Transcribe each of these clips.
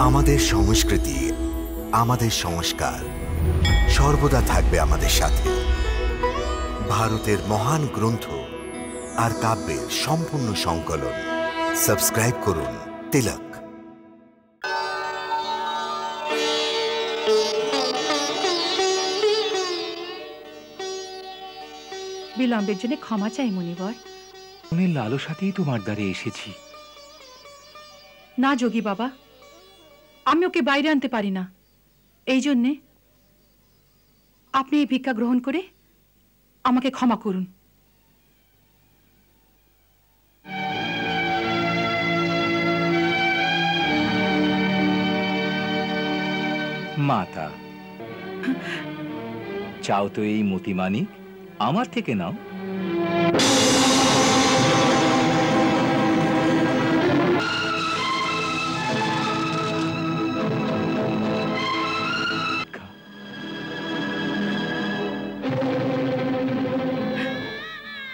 আমাদের সংস্কৃতি, আমাদের সংস্কার সর্বদা থাকবে আমাদের সাথে। ভারতের মহান গ্রন্থ আর কাব্যের সম্পূর্ণ সংকলন। সাবস্ক্রাইব করুন তিলক। বিলম্বের জন্য ক্ষমা চাই মুনিবর। মনের লালসাতেই তোমার দ্বারে এসেছি। না যোগী বাবা, আমি ওকে বাইরে আনতে পারি না। এই জন্যে আপনি এই ভিক্ষা গ্রহণ করে আমাকে ক্ষমা করুন। মাতা, চাও তো এই মতিমানিক আমার থেকে নাও।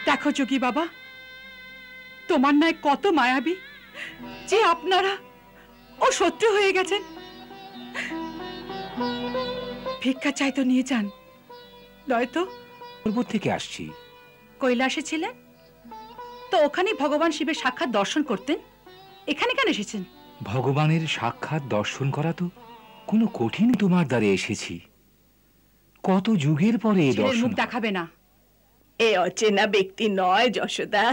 দেখো যোগী বাবা, তোমার নয় কত মায়াবী যে আপনারা ও শত্রু হয়ে গেছেন। ভিক্ষা চাই তো নিয়ে যান, নয়তো। পর্বত থেকে আসছি। কৈলাসে ছিলেন তো ওখানেই ভগবান শিবের সাক্ষাৎ দর্শন করতেন, এখানে কেন এসেছেন? ভগবানের সাক্ষাৎ দর্শন করা তো কোনো কঠিন। তোমার দ্বারে এসেছি, কত যুগের পরে এই দর্শন। মুখ দেখাবে না। এ অচেনা ব্যক্তি নয় যশোদা,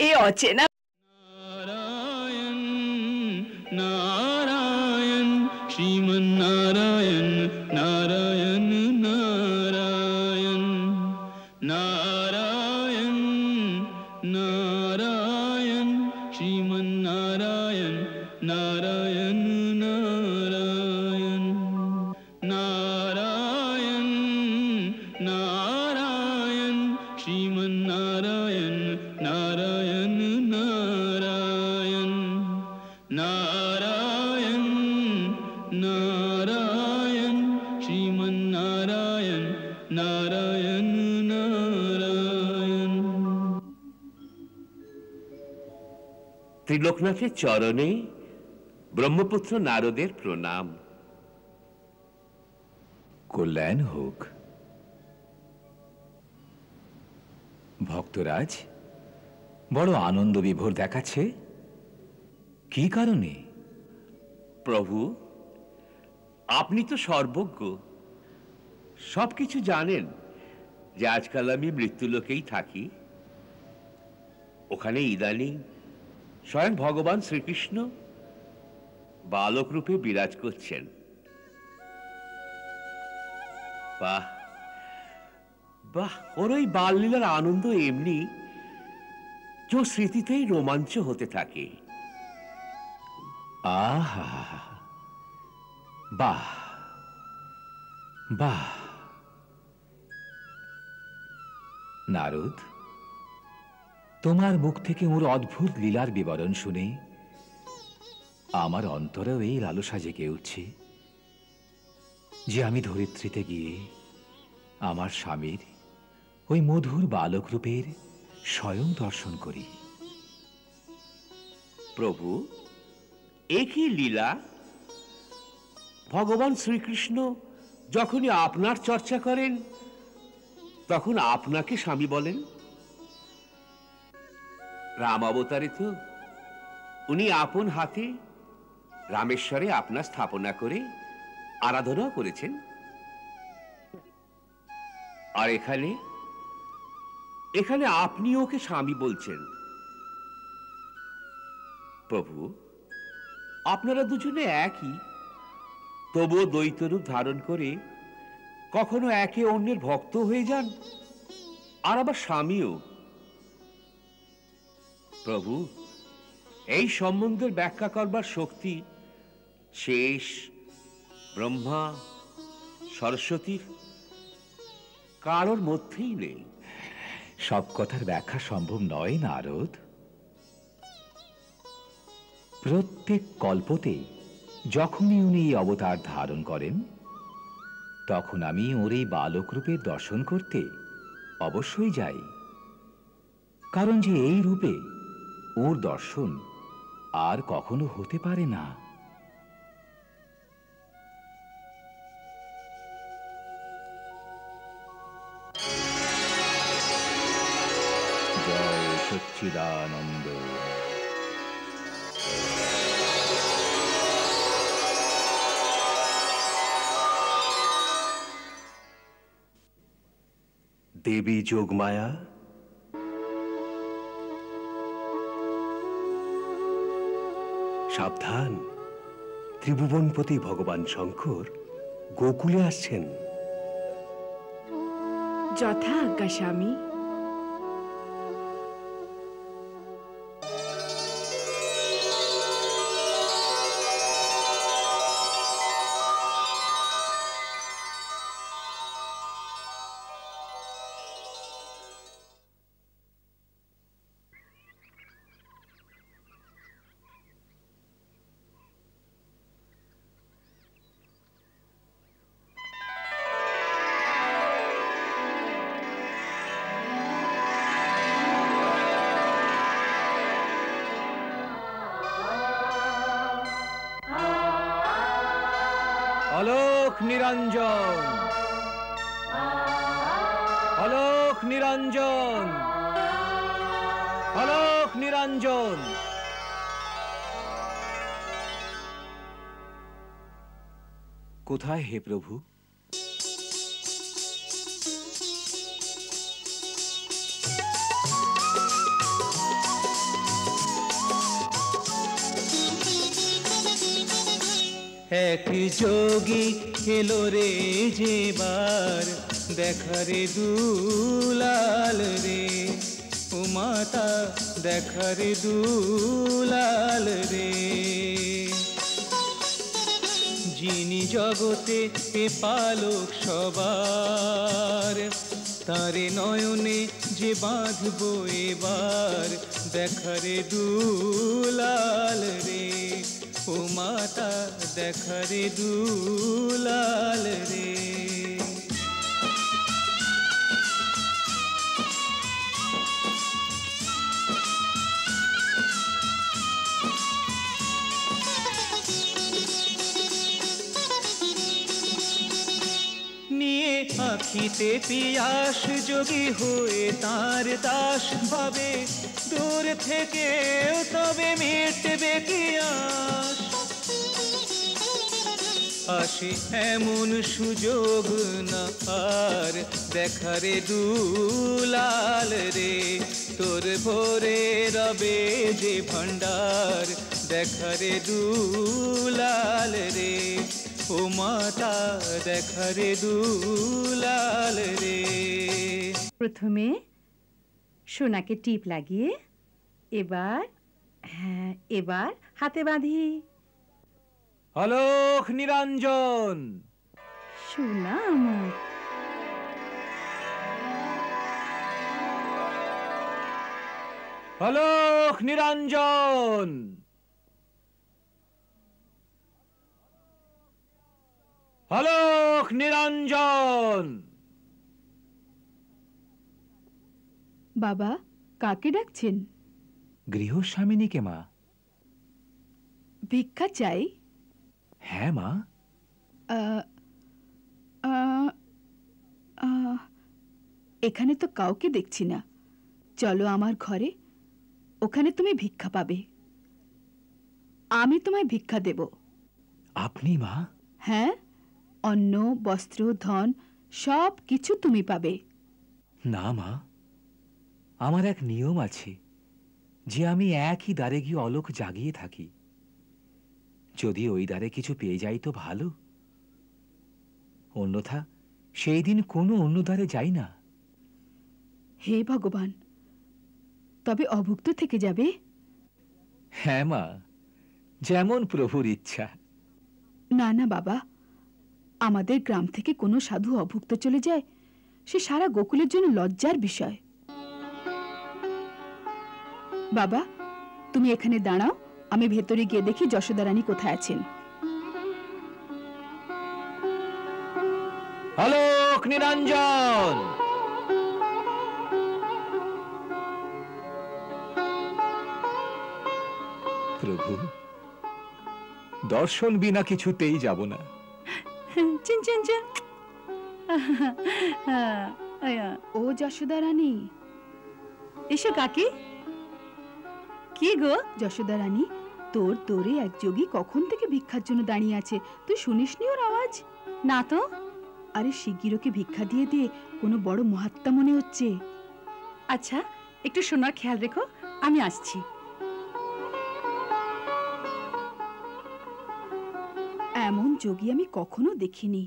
এ অচেনা। নারায়ণ নারায়ণ শ্রীমন্নারায়ণ নারায়ণ নারায়ণ নারায়ণ নারায়ণ শ্রীমন্নারায়ণ নারায়ণ নারায়ণ নারায়ণ নারায়ণ শ্রীমন্নারায়ণ নারায়ণ নারায়ণ নারায়ণ নারায়ণ শ্রীমন্নারায়ণ নারায়ণ নারায়ণ। ত্রিলোকনাথের চরণে ব্রহ্মপুত্র নারদের প্রণাম। কল্যাণ হোক। ভক্তরাজ বড় আনন্দ বিভোর দেখাচ্ছে, কি কারণে? প্রভু, আপনি তো সর্বজ্ঞ, সবকিছু জানেন যে আজকাল আমি মৃত্যুলোকেই থাকি। ওখানে ইদানিং স্বয়ং ভগবান শ্রীকৃষ্ণ বালক রূপে বিরাজ করছেন। বাহ বাহ, ওর ওই বাললীলার আনন্দ এমনি যে স্মৃতিতেই রোমাঞ্চ হতে থাকে। আহা, বাহ বাহ। নারদ, তোমার মুখ থেকে ওর অদ্ভুত লীলার বিবরণ শুনে আমার অন্তরেও এই লালসা জেগে উঠছে যে আমি ধরিত্রীতে গিয়ে আমার স্বামীর ওই মধুর বালক রূপের স্বয়ং দর্শন করি। প্রভু, এ কি লীলা! ভগবান শ্রীকৃষ্ণ যখনই আপনার চর্চা করেন তখন আপনাকে স্বামী বলেন। রাম অবতারে তো উনি আপন হাতে রামেশ্বরে আপনার স্থাপনা করে আরাধনা করেছেন। আর এখানে এখানে আপনি ওকে স্বামী বলছেন। প্রভু, আপনারা দুজনে একই, তবুও দ্বৈত রূপ ধারণ করে কখনো একে অন্যের ভক্ত হয়ে যান, আর আবার স্বামীও। প্রভু, এই সম্বন্ধের ব্যাখ্যা করবার শক্তি শেষ, ব্রহ্মা, সরস্বতীর কারোর মধ্যেই নেই। সব কথার ব্যাখ্যা সম্ভব নয় নারদ। প্রত্যেক কল্পতে যখনই উনি এই অবতার ধারণ করেন তখন আমি ওর এই বালক রূপের দর্শন করতে অবশ্যই যাই, কারণ যে এই রূপে ওর দর্শন আর কখনো হতে পারে না। সচ্চিদানন্দ। দেবী যোগমায়া, সাবধান, ত্রিভুবনপতি ভগবান শঙ্কর গোকুলে আসছেন। যথা আজ্ঞা স্বামী। অলোক নিরঞ্জন, অলোক নিরঞ্জন, অলোক নিরঞ্জন। কোথায় হে প্রভু? এক যোগী এলো রে যেবার, দেখারে দুলাল রে, ও মাতা দেখারে দুলাল রে। যিনি জগতে এ পালক সবার, তারে নয়নে যে বাঁধব এবার, দেখারে দুলাল রে, ও মাতা দেখারে দুলাল রে। নিয়ে আখিতে পিয়াস যোগী হয়ে তার দাস ভাবে, দূর থেকেও তবে মিটবে কি আশ। আসে এমন সুযোগ না আর, দেখারে দুলাল রে, তোর ভোরে রবে যে ভান্ডার, দেখারে দুলাল রে, ও মাতা দেখারে দুলাল রে। প্রথমে সোনাকে টিপ লাগিয়ে এবার হাতে বাঁধি। অলোক নিরঞ্জন, সোনা আমার। অলোক নিরঞ্জন, অলোক নিরঞ্জন। বাবা, কাকে ডাকছেন? গৃহস্বামিনীকে মা। ভিক্ষা চাই? হ্যাঁ মা। এখানে তো কাউকে দেখছি না। চলো আমার ঘরে, ওখানে তুমি ভিক্ষা পাবে। আমি তোমায় ভিক্ষা দেব। আপনি মা? হ্যাঁ, অন্ন, বস্ত্র, ধন সব কিছু তুমি পাবে। না মা, আমার এক নিয়ম আছে যে আমি একই দ্বারে গিয়ে অলোক জাগিয়ে থাকি। যদি ওই দ্বারে কিছু পেয়ে যাই তো ভালো, অন্যথা সেই দিন কোনো অন্য দ্বারে যাই না। হে ভগবান, তবে অভুক্ত থেকে যাবে? হ্যাঁ মা, যেমন প্রভুর ইচ্ছা। না না বাবা, আমাদের গ্রাম থেকে কোনো সাধু অভুক্ত চলে যায়, সে সারা গোকুলের জন্য লজ্জার বিষয়। বাবা, তুমি এখানে দাঁড়াও, আমি ভেতরে গিয়ে দেখি যশোদা রানী কোথায় আছেন। অলোক নিরঞ্জন, প্রভু দর্শন বিনা কিছুতেই যাব না। চিন চিন চিন। ও যশোদা রানী, এসো কাকি। কি গো? যশোদা রানী, তোর দোরে এক যোগী কখন থেকে ভিক্ষার জন্য দাঁড়িয়ে আছে, তুই শুনিসনি ওর আওয়াজ? না তো। আরে শিগগির ওকে ভিক্ষা দিয়ে দে, কোনো বড় মহাত্মা মনে হচ্ছে। আচ্ছা, একটু শোনার খেয়াল রেখো, আমি আসছি। এমন যোগী আমি কখনো দেখিনি।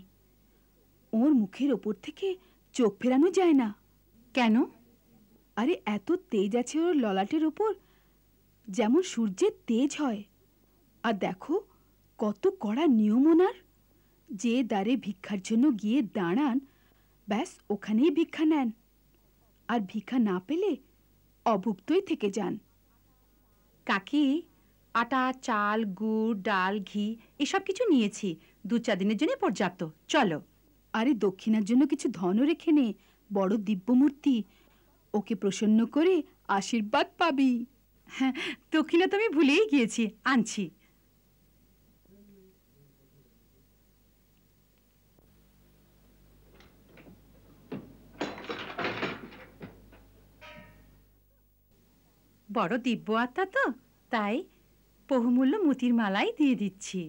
ওর মুখের ওপর থেকে চোখ ফেরানো যায় না। কেন? আরে এত তেজ আছে ওর ললাটের ওপর, যেমন সূর্যের তেজ হয়। আর দেখো কত কড়া নিয়ম ওনার। যে দ্বারে ভিক্ষার জন্য গিয়ে দাঁড়ান, ব্যাস ওখানেই ভিক্ষা নেন, আর ভিক্ষা না পেলে অভুক্তই থেকে যান। কাকি, আটা, চাল, গুড়, ডাল, ঘি এসব কিছু নিয়েছি, 2-4 দিনের জন্য পর্যাপ্ত। চলো। আরে দক্ষিণার জন্য কিছু ধনও রেখে নে, বড় দিব্যমূর্তি, ওকে প্রসন্ন করে আশীর্বাদ পাবি। হ্যাঁ, দক্ষিণা তো আমি ভুলেই গিয়েছি, আনছি। বড় দিব্য আত্মা তো, তাই বহুমূল্য মোতির মালাই দিয়ে দিচ্ছি।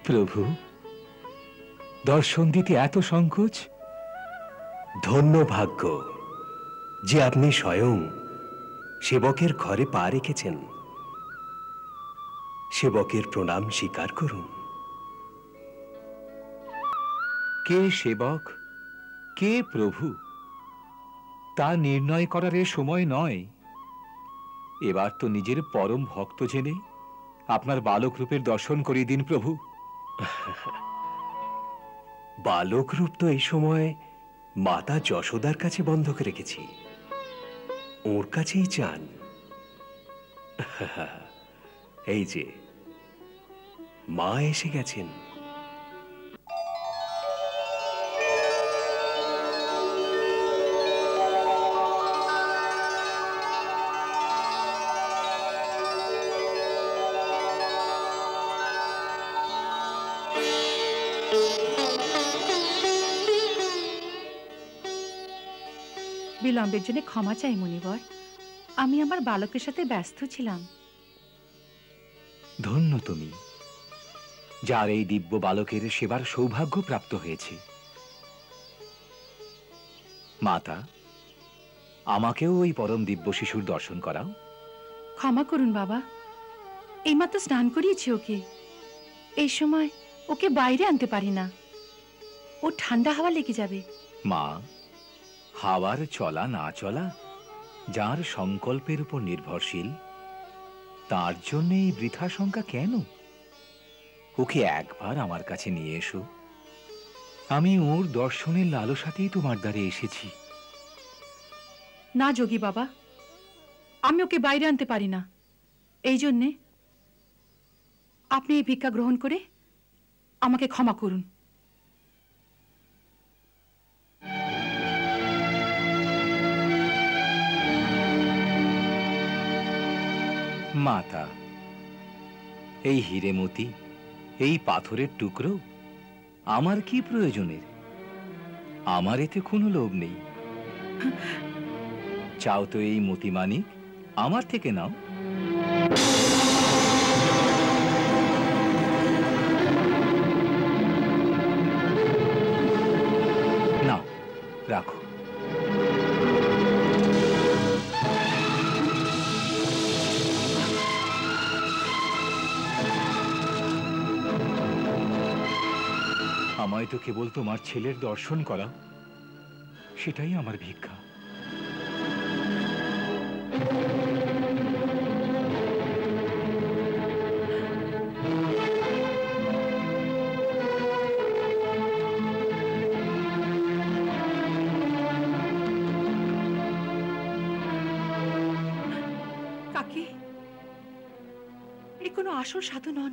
প্রভু, দর্শন দিতে এত সংকোচ? ধন্য ভাগ্য যে আপনি স্বয়ং সেবকের ঘরে পা রেখেছেন। সেবকের প্রণাম স্বীকার করুন। কে সেবক, কে প্রভু, তা নির্ণয় করার এ সময় নয়। এবার তো নিজের পরম ভক্ত জেনে আপনার বালক রূপের দর্শন করিয়ে দিন প্রভু। বালক রূপ তো এই সময় মাতা যশোদার কাছে বন্ধক রেখেছি, ওর কাছেই চান। এই যে মা এসে গেছেন। বিলম্বের জন্য ক্ষমা চাই মুনিবর, আমি আমার বালকের সাথে ব্যস্ত ছিলাম। ধন্য তুমি, যার এই দিব্য বালকের সেবার সৌভাগ্য প্রাপ্ত হয়েছে। মাতা, আমাকেও ওই পরম দিব্য শিশুর দর্শন করাও। ক্ষমা করুন বাবা, এইমাত্র স্নান করিয়েছি ওকে। এই সময় ওকে বাইরে আনতে পারি না, ও ঠান্ডা হাওয়া লেগে যাবে। মা, হাওয়ার চলা না চলা যার সংকল্পের উপর নির্ভরশীল, তার জন্য এই বৃথা শঙ্কা কেন? ওকে একবার আমার কাছে নিয়ে এসো, আমি ওর দর্শনের লালসাতেই তোমার দ্বারে এসেছি। না যোগী বাবা, আমি ওকে বাইরে আনতে পারি না। এই জন্যে আপনি এই ভিক্ষা গ্রহণ করে আমাকে ক্ষমা করুন। মাতা, এই হিরেমতি, এই পাথরের টুকরো আমার কি প্রয়োজনের? আমার এতে কোনো লোভ নেই। চাও তো এই মতিমানিক আমার থেকে নাও। নাও, রাখো। আমায় তো কেবল তোমার ছেলের দর্শন করা, সেটাই আমার ভিক্ষা। কাকি, এ কোনো আসল সাধু নন,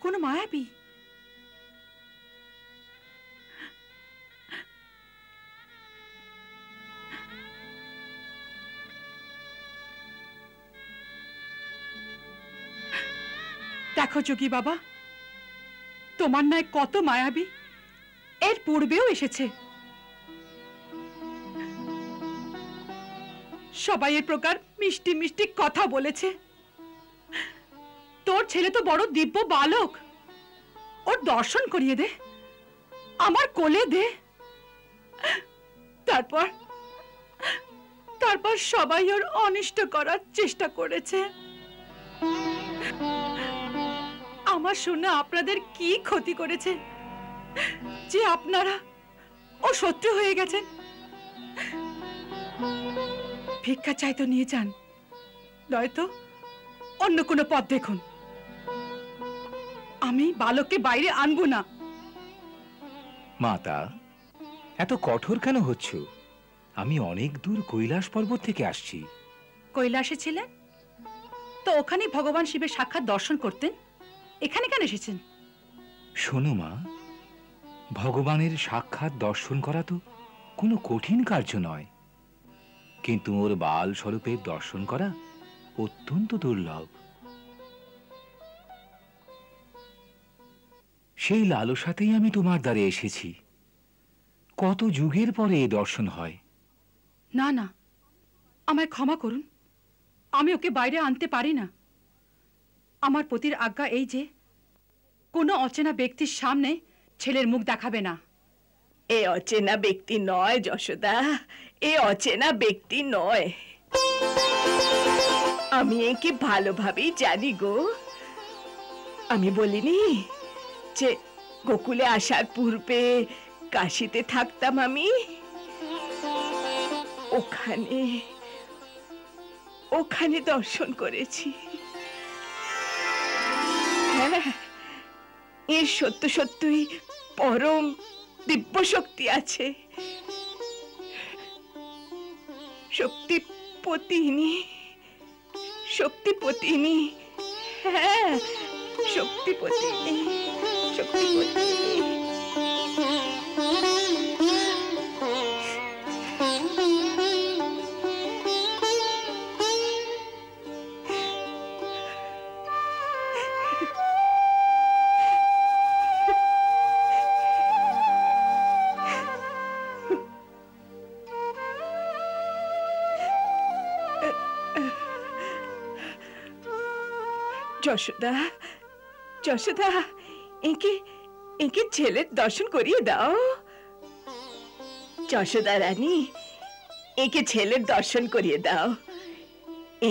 কোনো মায়াবী। দেখো যোগী বাবা, তোমার নয় কত মায়াবী, এর পূর্বেও এসেছে। সবাই এর প্রকার মিষ্টি মিষ্টি কথা বলেছে। তোর ছেলে তো বড় দিব্য বালক, ওর দর্শন করিয়ে দে, আমার কোলে দে। তারপর তারপর সবাই ওর অনিষ্ট করার চেষ্টা করেছে। আমার শুনে আপনাদের কি ক্ষতি করেছে যে আপনারা ও শত্রু হয়ে গেছেন? ভিক্ষা চাই তো নিয়ে যান, নয়তো অন্য কোনো পথ দেখুন। আমি বালককে বাইরে আনবো না। মাতা, এত কঠোর কেন হচ্ছ? আমি অনেক দূর কৈলাস পর্বত থেকে আসছি। কৈলাসে ছিলেন তো ওখানেই ভগবান শিবের সাক্ষাৎ দর্শন করতেন, এখানে কেন এসেছেন? শোনো মা, ভগবানের সাক্ষাৎ দর্শন করা তো কোনো কঠিন কার্য নয়, কিন্তু ওর বাল স্বরূপের দর্শন করা অত্যন্ত দুর্লভ। সেই লালসাতেই আমি তোমার দ্বারে এসেছি। কত যুগের পরে এ দর্শন হয়। না না, আমায় ক্ষমা করুন, আমি ওকে বাইরে আনতে পারি না। আমার পতির আজ্ঞা এই যে কোনো অচেনা ব্যক্তির সামনে ছেলের মুখ দেখাবে না। এ অচেনা ব্যক্তি নয় যশোদা, এ অচেনা ব্যক্তি নয়। আমি একে ভালোভাবেই জানি গো। আমি বলিনি যে গোকুলে আসার পূর্বে কাশিতে থাকতাম আমি? ওখানে ওখানে দর্শন করেছি। হ্যাঁ, এর সত্য সত্যই পরম দিব্য শক্তি আছে। শক্তিপতিনী, শক্তিপতিনী, হ্যাঁ শক্তিপতিনী, শক্তিপতিনী। যশোদা, যশোদা, একে একে ছেলের দর্শন করিয়ে দাও। যশোদা রানী, একে ছেলের দর্শন করিয়ে দাও।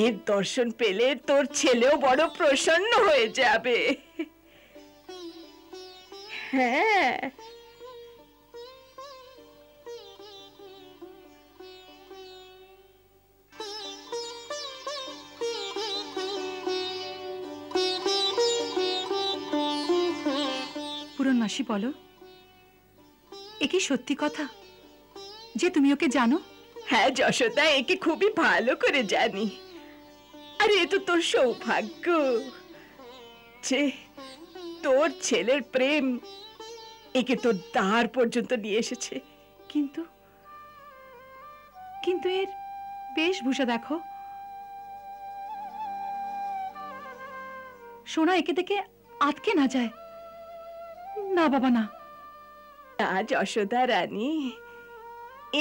এর দর্শন পেলে তোর ছেলেও বড় প্রসন্ন হয়ে যাবে। হ্যাঁ, মাসি বলো, এ কি সত্যি কথা যে তুমি ওকে জানো? হ্যাঁ যশোদা, একে খুবই ভালো করে জানি। আরে এ তো তোর সৌভাগ্য যে তোর ছেলের প্রেম একে তোর দ্বার পর্যন্ত নিয়ে এসেছে। কিন্তু কিন্তু এর বেশভূষা দেখো। সোনা একে দেখে আটকে না যায়। না বাবা না। যশোদা রানী,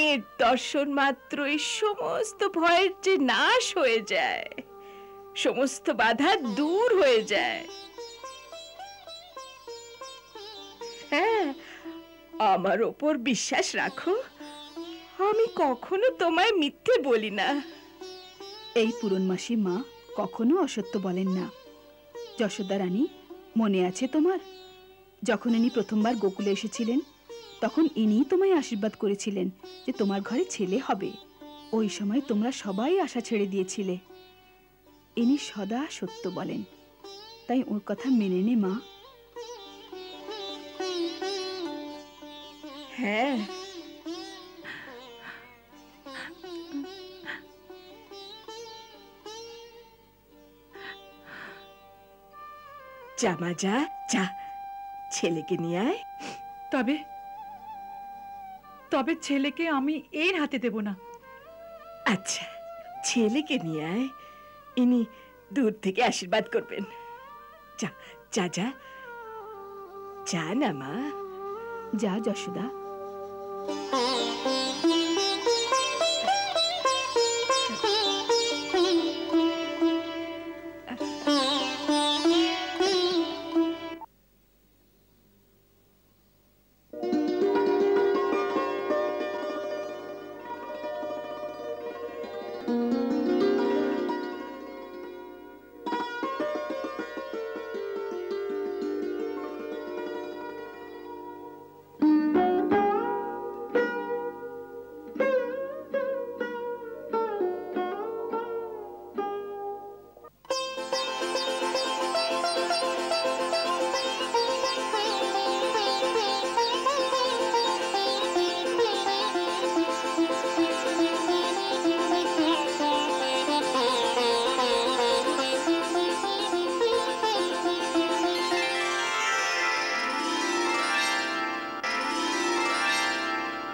এর দর্শন মাত্রই সমস্ত ভয়ের যে নাশ হয়ে যায়, সমস্ত বাধা দূর হয়ে যায়। হ্যাঁ, আমার ওপর বিশ্বাস রাখো, আমি কখনো তোমায় মিথ্যে বলি না। এই পূরণমাসী মা কখনো অসত্য বলেন না। যশোদা রানী, মনে আছে তোমার, যখন ইনি প্রথমবার গোকুলে এসেছিলেন তখন ইনিই তোমায় আশীর্বাদ করেছিলেন যে তোমার ঘরে ছেলে হবে। ওই সময় তোমরা সবাই আশা ছেড়ে দিয়েছিলে। ইনি সদা সত্য বলেন, তাই ওর কথা মেনে নে মা। হ্যাঁ, যা মা যা, যা ছেলেকে নিয়ে আয়। তবে তবে ছেলেকে আমি এর হাতে দেব না। আচ্ছা, ছেলেকে নিয়ে আয়, ইনি দূর থেকে আশীর্বাদ করবেন। যা যা যা, যা না মা। যা যশোদা।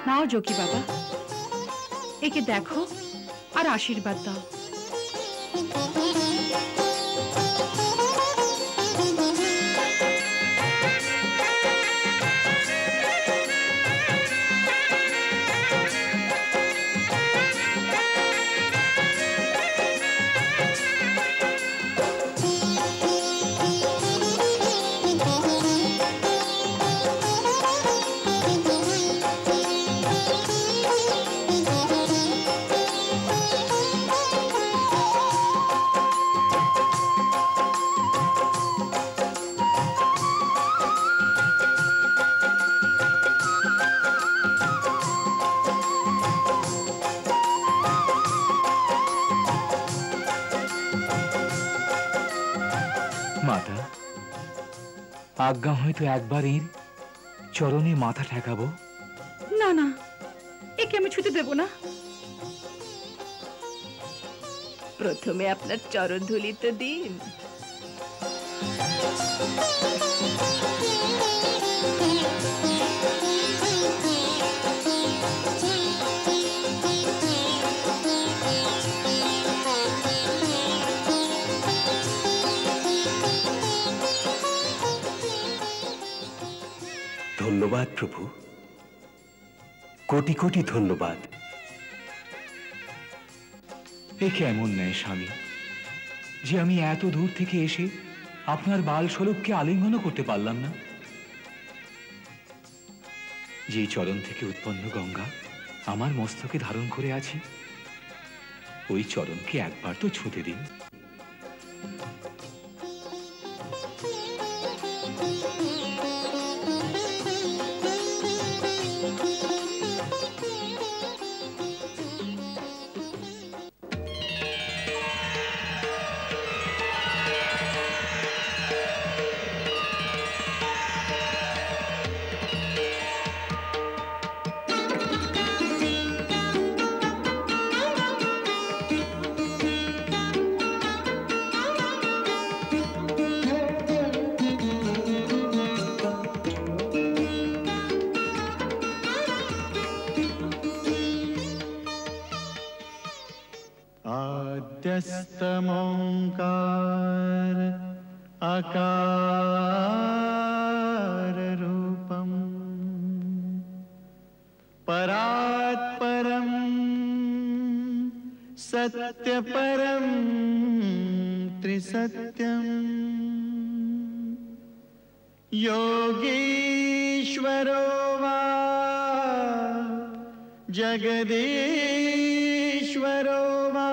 নাও যোগী বাবা, একে দেখো আর আশীর্বাদ দাও। মাতা, আজ্ঞা হয়তো একবার এর চরণে মাথা ঠেকাবো। না না, একে আমি ছুতে দেব না। প্রথমে আপনার চরণ ধুলি তো দিন। ধন্যবাদ প্রভু, কোটি কোটি ধন্যবাদ। এ কেমন ন্যায় স্বামী যে আমি এত দূর থেকে এসে আপনার বাল স্বরূপকে আলিঙ্গনও করতে পারলাম না? যে চরণ থেকে উৎপন্ন গঙ্গা আমার মস্তকে ধারণ করে আছি, ওই চরণকে একবার তো ছুঁতে দিন। आद्यस्तमोङ्कार आकार रूपम् परात् परं सत्यपरं त्रिसत्यम् योगीश्वरो वा जगदीश्वरो वा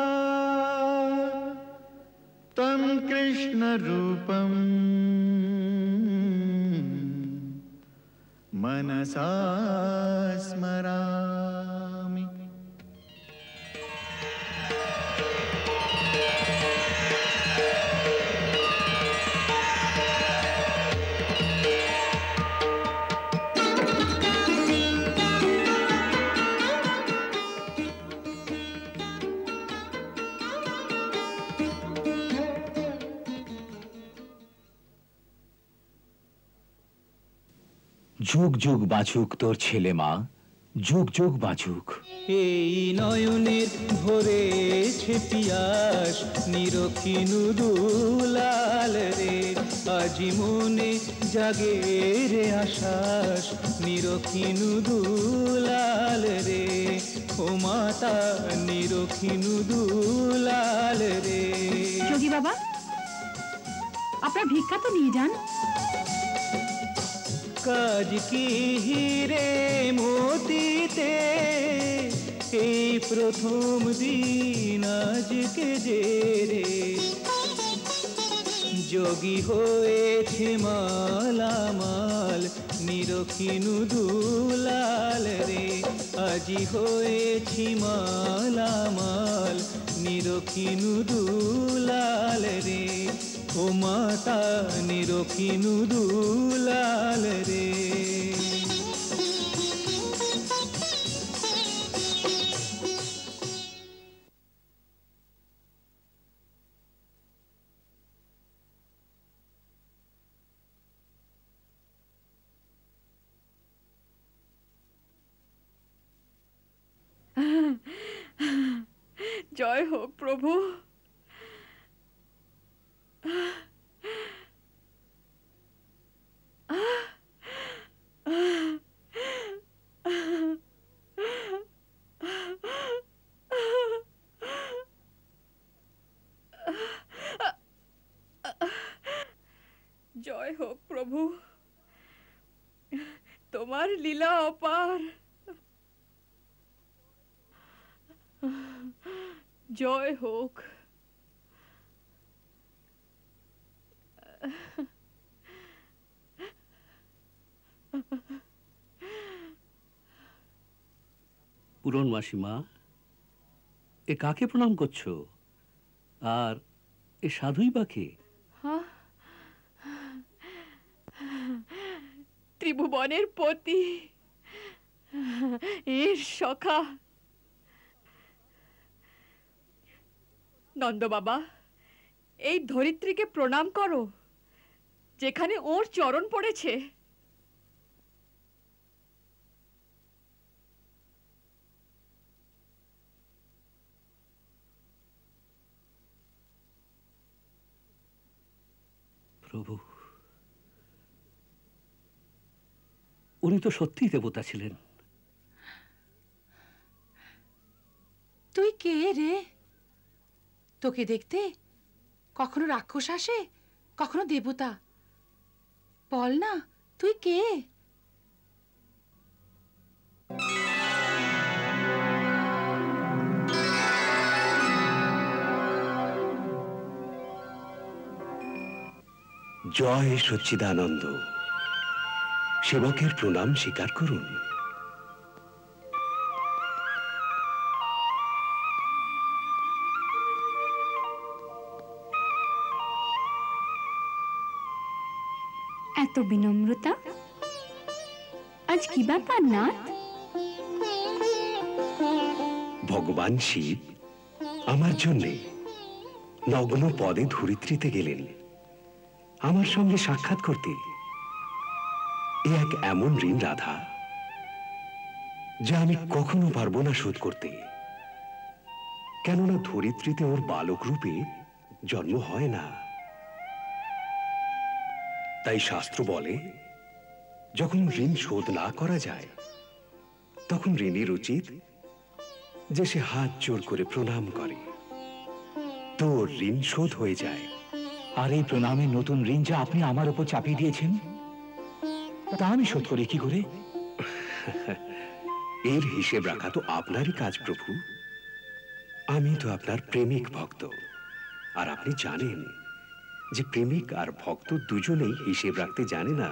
तं कृष्णरूपं मनसा स्मरामि। যুগ যুগ বাঁচুক তোর ছেলে মা, যুগ যুগ বাঁচুক। এই নয়নের ভরেছে পিয়াস নিরখিনু দুলাল রে, আজি মনে জাগে রে আশ্বাস নিরখিনু দুলাল রে, ও মাতা নিরখিনু দুলাল রে। যোগী বাবা, আপনার ভিক্ষা তো নিয়ে যান। কাজ কি হিরে মোতিতে এই প্রথম দিন আজকে যে রে, যোগী হয়েছে মালামাল নিরখিনু দুলাল রে, আজি হয়েছি মালামাল নিরখিনু দুলাল রে, ও মাতা নিরখিনু দুলাল রে। জয় হোক প্রভু। জয় হোক প্রভু, তোমার লীলা অপার। জয় হোক। পুরন মাসিমা, এ কাকে প্রণাম করছো? আর এ সাধুই বা কে? ত্রিভুবনের পতি, এর সখা। নন্দ বাবা, এই ধরিত্রীকে প্রণাম করো, যেখানে ওর চরণ পড়েছে। প্রভু, উনি তো সত্যিই দেবতা ছিলেন। তুই কে রে? তোকে দেখতে কখনো রাক্ষস আসে, কখনো দেবতা। বল না, তুই কে? জয় সচ্চিদানন্দ। সেবকের প্রণাম স্বীকার করুন। এত বিনম্রতা, আজ কি ব্যাপার নাথ? ভগবান শিব আমার জন্যে নগ্ন পদে ধরিত্রীতে গেলেন আমার সঙ্গে সাক্ষাৎ করতে। এ এক এমন ঋণ রাধা, যা আমি কখনো পারবো না শোধ করতে। কেননা ধরিত্রীতে ওর বালক রূপে জন্ম হয় না। তাই শাস্ত্র বলে, যখন ঋণ শোধ না করা যায়, তখন ঋণীর উচিত যে সে হাত জোর করে প্রণাম করে, তো ঋণ শোধ হয়ে যায়। আর এই প্রণামের নতুন ঋণ যা আপনি আমার উপর চাপিয়ে দিয়েছেন, তা আমি শোধ করি কি করে? এর হিসেব রাখা তো আপনারই কাজ প্রভু। আমি তো আপনার প্রেমিক ভক্ত, আর আপনি জানেন যে প্রেমিক আর ভক্ত দুজনেই হিসেব রাখতে জানে না।